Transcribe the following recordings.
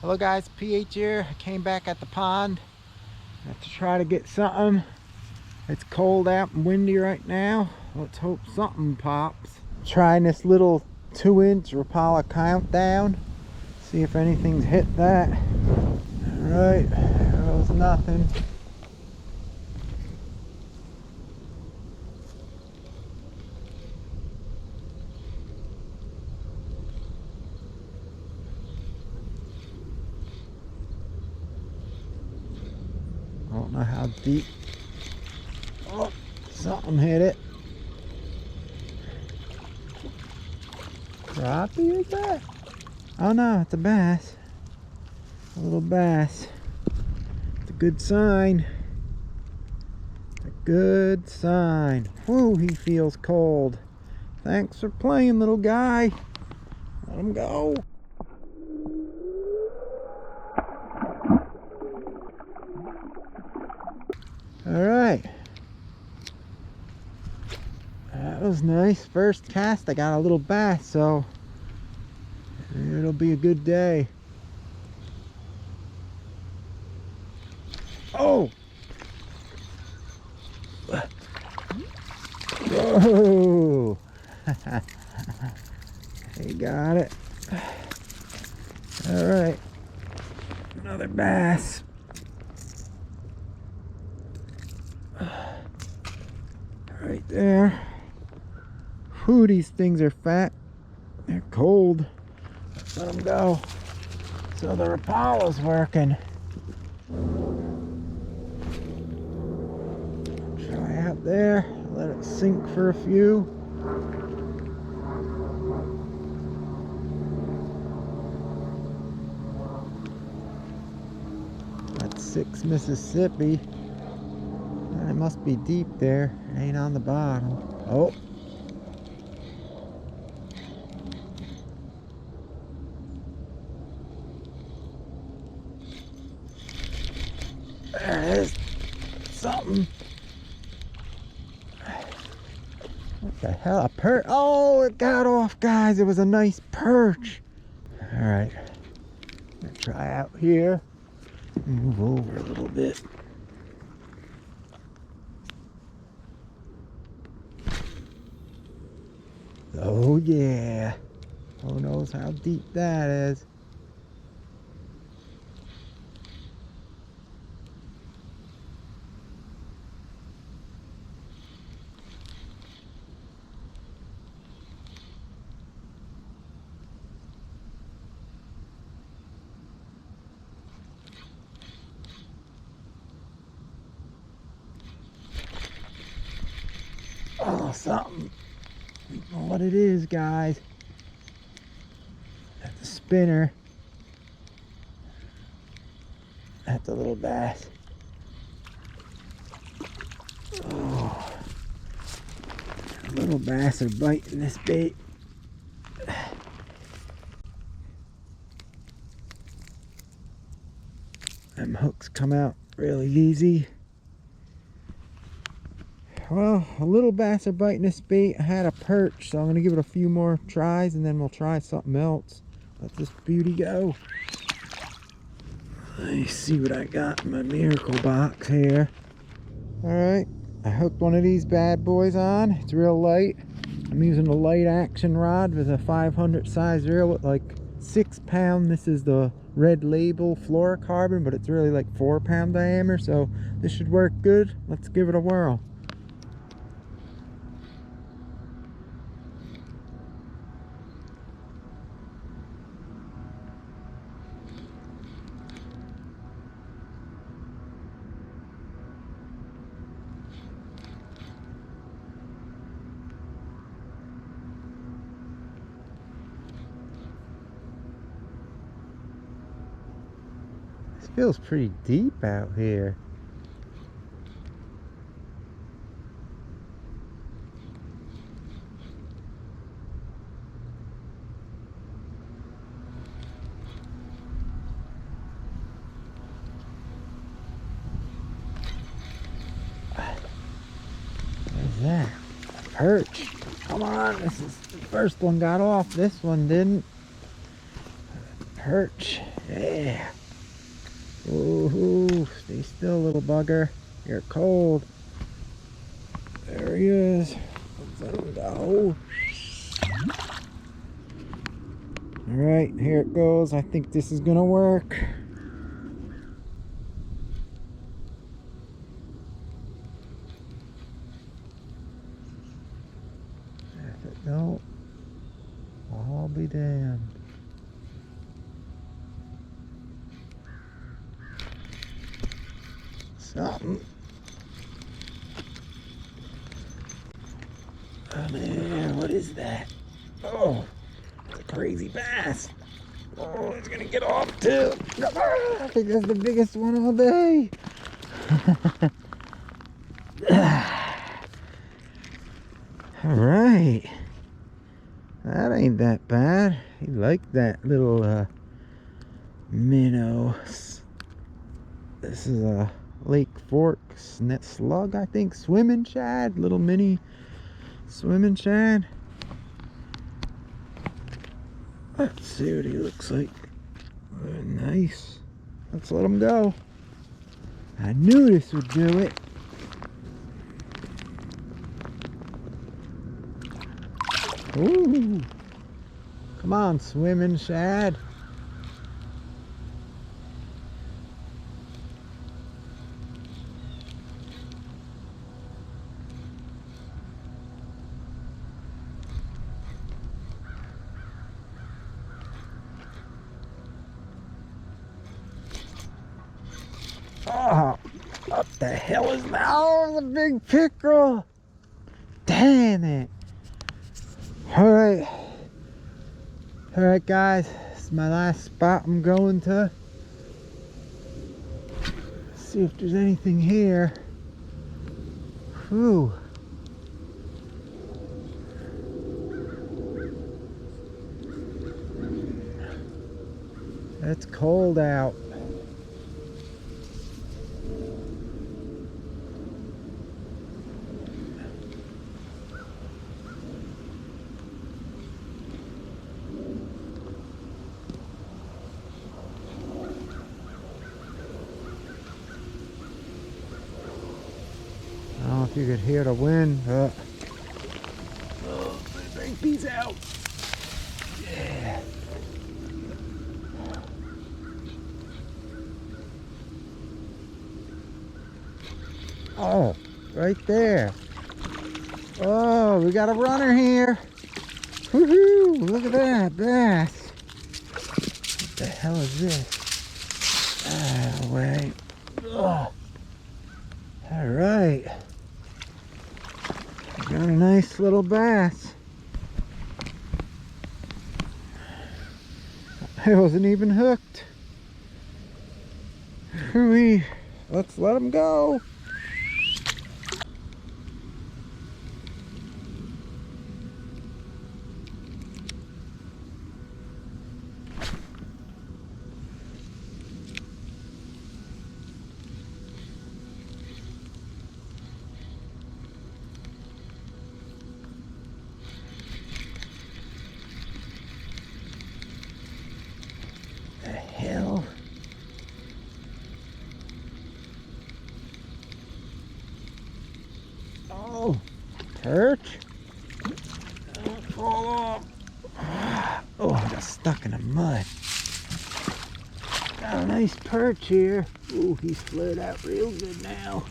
Hello guys, PH here. I came back at the pond to try to get something. It's cold out and windy right now. Let's hope something pops. Trying this little 2-inch Rapala countdown. See if anything's hit that. Alright, there was nothing. I don't know how deep. Oh, something hit it. Crappie is that? Oh no, it's a bass. A little bass. It's a good sign. A good sign. Whew, he feels cold. Thanks for playing, little guy. Let him go. Alright. That was nice. First cast, I got a little bass, so it'll be a good day. Oh! Whoa! He got it. Alright. Another bass. Right there. Whew, these things are fat. They're cold. Let them go. So the Rapala's working. Try out there. Let it sink for a few. That's 6 Mississippi. It must be deep there. It ain't on the bottom. Oh. There it is. Something. What the hell? A perch? Oh, it got off, guys. It was a nice perch. Alright. Gonna try out here. Move over a little bit. Oh yeah. Who knows how deep that is. Oh, something. I don't know what it is, guys. That's a spinner. That's a little bass. Oh, little bass are biting this bait. Them hooks come out really easy. Well, a little bass are biting this bait. I had a perch, so I'm going to give it a few more tries and then we'll try something else. Let this beauty go. Let me see what I got in my miracle box here. Alright, I hooked one of these bad boys on. It's real light. I'm using a light action rod with a 500 size reel with like 6 pound. This is the red label fluorocarbon, but it's really like 4 pound diameter, so this should work good. Let's give it a whirl. Feels pretty deep out here. What's that? A perch. Come on, this is the first one got off. This one didn't. Perch. Yeah. Ooh, stay still, little bugger. You're cold. There he is. Let's let him go. Alright, here it goes. I think this is gonna work. If it don't, I'll be damned. Something. Oh man, what is that? Oh, it's a crazy bass. Oh, it's gonna get off too. I think that's the biggest one all day. All right, that ain't that bad. He liked that little minnow. This is a Lake Fork net slug, I think. Swimming shad, little mini swimming shad. Let's see what he looks like. Nice. Let's let him go. I knew this would do it. Ooh. Come on, swimming shad. Oh, what the hell is that? Oh, the big pickerel. Damn it. Alright. Alright, guys. This is my last spot I'm going to. Let's see if there's anything here. Whew. It's cold out. I don't know if you could hear the wind, but oh, I think he's out. Yeah. Oh, right there. Oh, we got a runner here. Woohoo! Look at that bass. What the hell is this? Ah, wait. Oh. All right. Got a nice little bass. I wasn't even hooked. Hooey. Let's let him go. The hell? Oh, perch. Don't fall off. Oh, I got stuck in the mud. Got a nice perch here. Ooh, he's flared out real good now.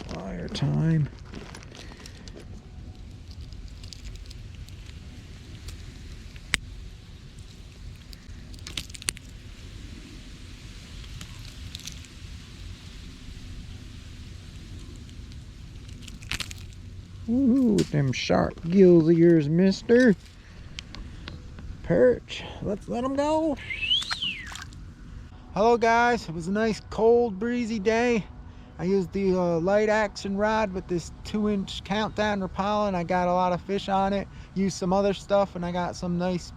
Fire time. Ooh, with them sharp gills of yours, mister. Perch. Let's let them go. Hello, guys. It was a nice, cold, breezy day. I used the light action rod with this 2-inch Countdown Rapala, and I got a lot of fish on it. Used some other stuff, and I got some nice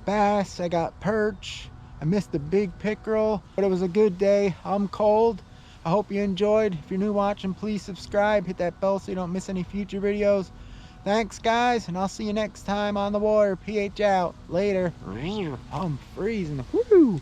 bass. I got perch. I missed the big pickerel, but it was a good day. I'm cold, I hope you enjoyed. If you're new watching, please subscribe, hit that bell so you don't miss any future videos. Thanks guys, and I'll see you next time on the water. PH out. Later. I'm freezing. Woo!